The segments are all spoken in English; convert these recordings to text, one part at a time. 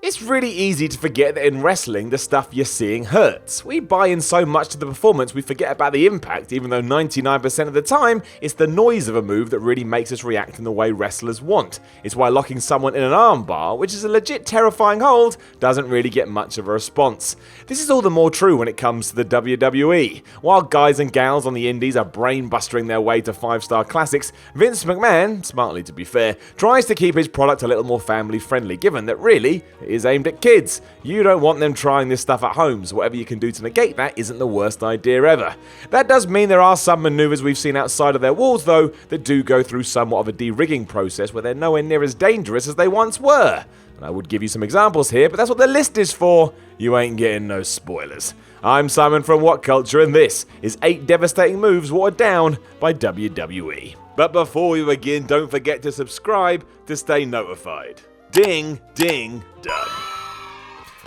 It's really easy to forget that in wrestling, the stuff you're seeing hurts. We buy in so much to the performance we forget about the impact, even though 99% of the time, it's the noise of a move that really makes us react in the way wrestlers want. It's why locking someone in an armbar, which is a legit terrifying hold, doesn't really get much of a response. This is all the more true when it comes to the WWE. While guys and gals on the indies are brain-bustering their way to 5-star classics, Vince McMahon, smartly to be fair, tries to keep his product a little more family-friendly, given that really, is aimed at kids. You don't want them trying this stuff at home, so whatever you can do to negate that isn't the worst idea ever. That does mean there are some maneuvers we've seen outside of their walls though that do go through somewhat of a de-rigging process where they're nowhere near as dangerous as they once were. And I would give you some examples here, but that's what the list is for. You ain't getting no spoilers. I'm Simon from What Culture, and this is 8 devastating moves watered down by WWE. But before we begin, don't forget to subscribe to stay notified. Ding, ding, done.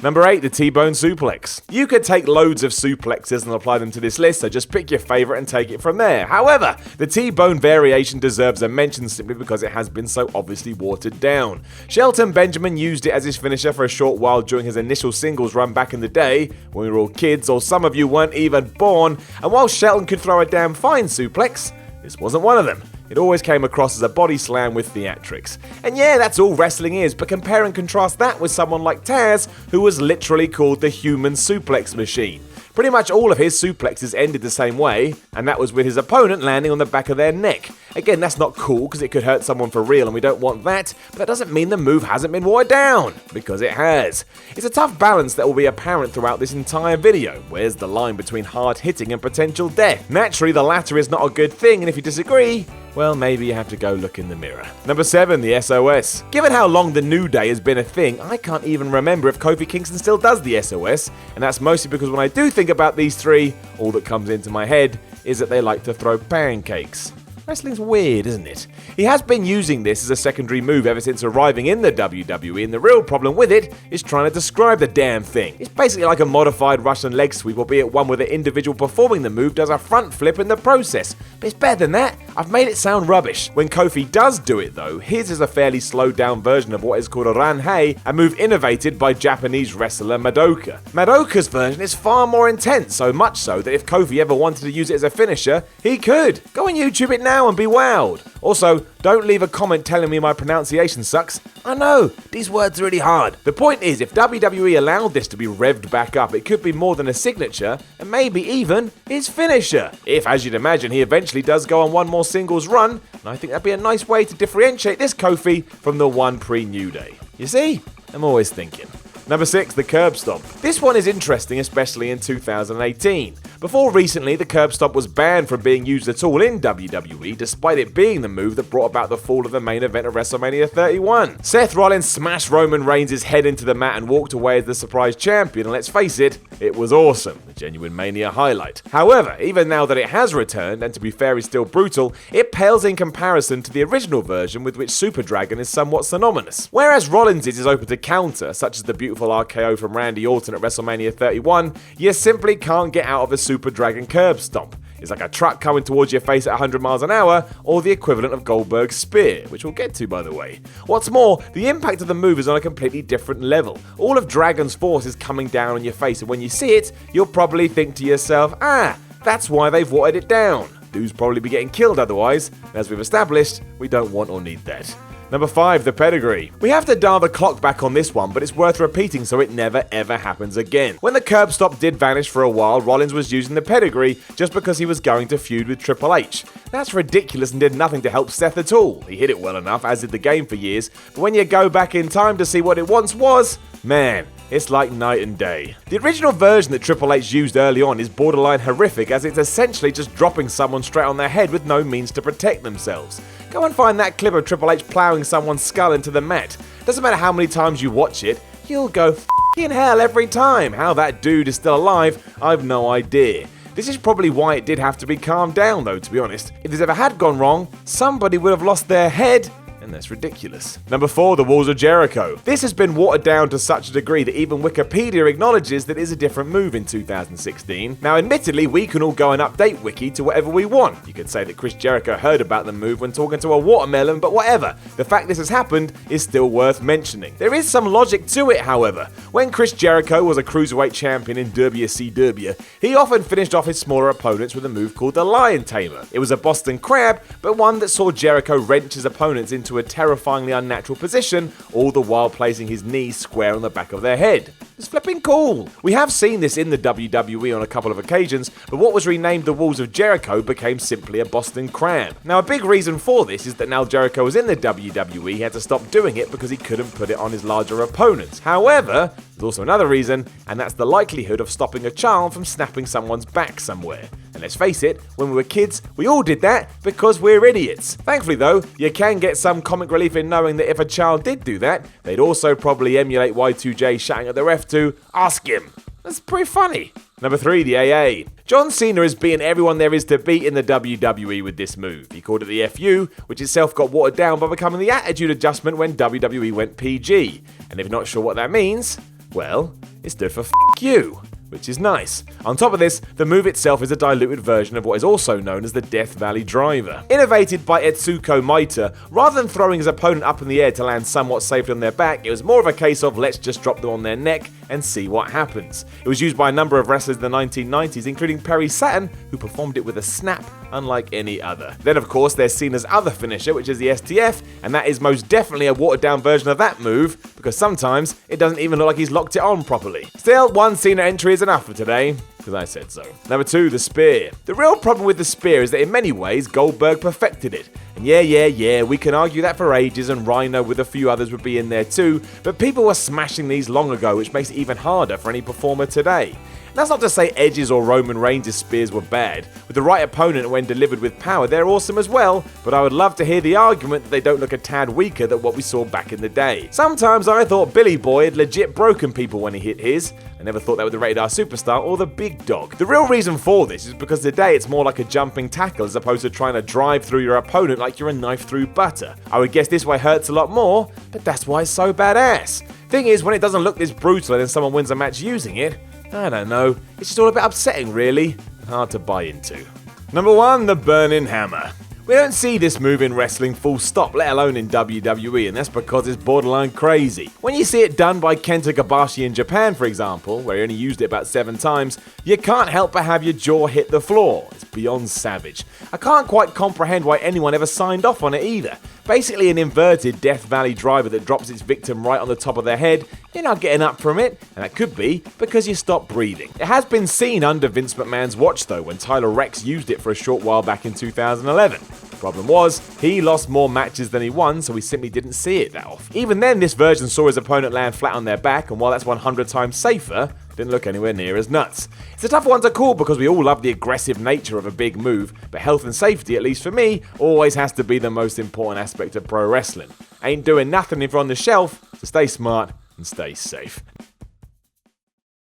Number 8, the T-bone suplex. You could take loads of suplexes and apply them to this list, so just pick your favourite and take it from there. However, the T-bone variation deserves a mention simply because it has been so obviously watered down. Shelton Benjamin used it as his finisher for a short while during his initial singles run back in the day, when we were all kids or some of you weren't even born, and while Shelton could throw a damn fine suplex, this wasn't one of them. It always came across as a body slam with theatrics. And yeah, that's all wrestling is, but compare and contrast that with someone like Taz, who was literally called the human suplex machine. Pretty much all of his suplexes ended the same way, and that was with his opponent landing on the back of their neck. Again, that's not cool because it could hurt someone for real and we don't want that, but that doesn't mean the move hasn't been watered down, because it has. It's a tough balance that will be apparent throughout this entire video. Where's the line between hard hitting and potential death? Naturally, the latter is not a good thing, and if you disagree, well, maybe you have to go look in the mirror. Number 7, the SOS. Given how long the New Day has been a thing, I can't even remember if Kofi Kingston still does the SOS, and that's mostly because when I do think about these three, all that comes into my head is that they like to throw pancakes. Wrestling's weird, isn't it? He has been using this as a secondary move ever since arriving in the WWE, and the real problem with it is trying to describe the damn thing. It's basically like a modified Russian leg sweep, albeit one where the individual performing the move does a front flip in the process. But it's better than that. I've made it sound rubbish. When Kofi does do it though, his is a fairly slowed down version of what is called a ranhei, a move innovated by Japanese wrestler Madoka. Madoka's version is far more intense, so much so that if Kofi ever wanted to use it as a finisher, he could. Go on YouTube it now and be wowed. Also, don't leave a comment telling me my pronunciation sucks. I know, these words are really hard. The point is, if WWE allowed this to be revved back up, it could be more than a signature, and maybe even his finisher. If, as you'd imagine, he eventually does go on one more singles run, and I think that'd be a nice way to differentiate this Kofi from the one pre-New Day. You see? I'm always thinking. Number 6, the curb stomp. This one is interesting, especially in 2018. Before recently, the curb stomp was banned from being used at all in WWE, despite it being the move that brought about the fall of the main event of WrestleMania 31. Seth Rollins smashed Roman Reigns' head into the mat and walked away as the surprise champion, and let's face it, it was awesome. A genuine Mania highlight. However, even now that it has returned, and to be fair is still brutal, it pales in comparison to the original version with which Super Dragon is somewhat synonymous. Whereas Rollins is open to counter, such as the beautiful RKO from Randy Orton at WrestleMania 31, you simply can't get out of a Super Dragon curb stomp. It's like a truck coming towards your face at 100 miles an hour, or the equivalent of Goldberg's spear, which we'll get to by the way. What's more, the impact of the move is on a completely different level. All of Dragon's force is coming down on your face, and when you see it, you'll probably think to yourself, that's why they've watered it down. Dude's probably be getting killed otherwise, and as we've established, we don't want or need that. Number 5, the pedigree. We have to dial the clock back on this one, but it's worth repeating so it never ever happens again. When the curb stop did vanish for a while, Rollins was using the pedigree just because he was going to feud with Triple H. That's ridiculous and did nothing to help Seth at all. He hit it well enough, as did the game for years, but when you go back in time to see what it once was, man, it's like night and day. The original version that Triple H used early on is borderline horrific, as it's essentially just dropping someone straight on their head with no means to protect themselves. Go and find that clip of Triple H ploughing someone's skull into the mat. Doesn't matter how many times you watch it, you'll go f***ing hell every time. How that dude is still alive, I've no idea. This is probably why it did have to be calmed down though, to be honest. If this ever had gone wrong, somebody would have lost their head, And that's ridiculous. Number 4, the Walls of Jericho. This has been watered down to such a degree that even Wikipedia acknowledges that it is a different move in 2016. Now, admittedly, we can all go and update Wiki to whatever we want. You could say that Chris Jericho heard about the move when talking to a watermelon, but whatever. The fact this has happened is still worth mentioning. There is some logic to it, however. When Chris Jericho was a cruiserweight champion in WCW, he often finished off his smaller opponents with a move called the Lion Tamer. It was a Boston Crab, but one that saw Jericho wrench his opponents into a terrifyingly unnatural position, all the while placing his knees square on the back of their head. It's flipping cool. We have seen this in the WWE on a couple of occasions, but what was renamed the Walls of Jericho became simply a Boston Crab. Now, a big reason for this is that now Jericho was in the WWE, he had to stop doing it because he couldn't put it on his larger opponents. However, there's also another reason, and that's the likelihood of stopping a child from snapping someone's back somewhere. And let's face it, when we were kids, we all did that because we're idiots. Thankfully though, you can get some comic relief in knowing that if a child did do that, they'd also probably emulate Y2J shouting at the ref to ask him. That's pretty funny. Number 3, the AA. John Cena is beating everyone there is to beat in the WWE with this move. He called it the FU, which itself got watered down by becoming the Attitude Adjustment when WWE went PG. And if you're not sure what that means, well, it stood for F you, which is nice. On top of this, the move itself is a diluted version of what is also known as the Death Valley Driver. Innovated by Etsuko Maita, rather than throwing his opponent up in the air to land somewhat safely on their back, it was more of a case of let's just drop them on their neck and see what happens. It was used by a number of wrestlers in the 1990s, including Perry Saturn, who performed it with a snap unlike any other. Then of course there's Cena's other finisher, which is the STF, and that is most definitely a watered down version of that move, because sometimes it doesn't even look like he's locked it on properly. Still, one Cena entry is enough for today, because I said so. Number 2, the spear. The real problem with the spear is that in many ways Goldberg perfected it. And yeah, we can argue that for ages, and Rhino with a few others would be in there too, but people were smashing these long ago, which makes it even harder for any performer today. That's not to say Edge's or Roman Reigns' spears were bad. With the right opponent when delivered with power, they're awesome as well, but I would love to hear the argument that they don't look a tad weaker than what we saw back in the day. Sometimes I thought Billy Boy had legit broken people when he hit his. I never thought that with the Rated R Superstar or the Big Dog. The real reason for this is because today it's more like a jumping tackle as opposed to trying to drive through your opponent like you're a knife through butter. I would guess this way hurts a lot more, but that's why it's so badass. Thing is, when it doesn't look this brutal and then someone wins a match using it, I don't know, it's just all a bit upsetting really, hard to buy into. Number 1, the Burning Hammer. We don't see this move in wrestling full stop, let alone in WWE, and that's because it's borderline crazy. When you see it done by Kenta Kobashi in Japan, for example, where he only used it about 7 times, you can't help but have your jaw hit the floor. It's beyond savage. I can't quite comprehend why anyone ever signed off on it either. Basically an inverted Death Valley Driver that drops its victim right on the top of their head. You're not getting up from it, and that could be because you stopped breathing. It has been seen under Vince McMahon's watch though, when Tyler Rex used it for a short while back in 2011. The problem was, he lost more matches than he won, so we simply didn't see it that often. Even then, this version saw his opponent land flat on their back, and while that's 100 times safer, didn't look anywhere near as nuts. It's a tough one to call because we all love the aggressive nature of a big move, but health and safety, at least for me, always has to be the most important aspect of pro wrestling. Ain't doing nothing if you're on the shelf, so stay smart and stay safe.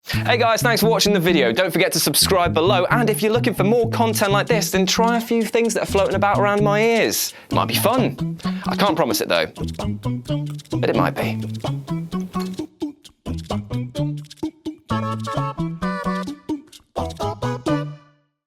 Hey guys, thanks for watching the video. Don't forget to subscribe below, and if you're looking for more content like this, then try a few things that are floating about around my ears. It might be fun. I can't promise it though, but it might be.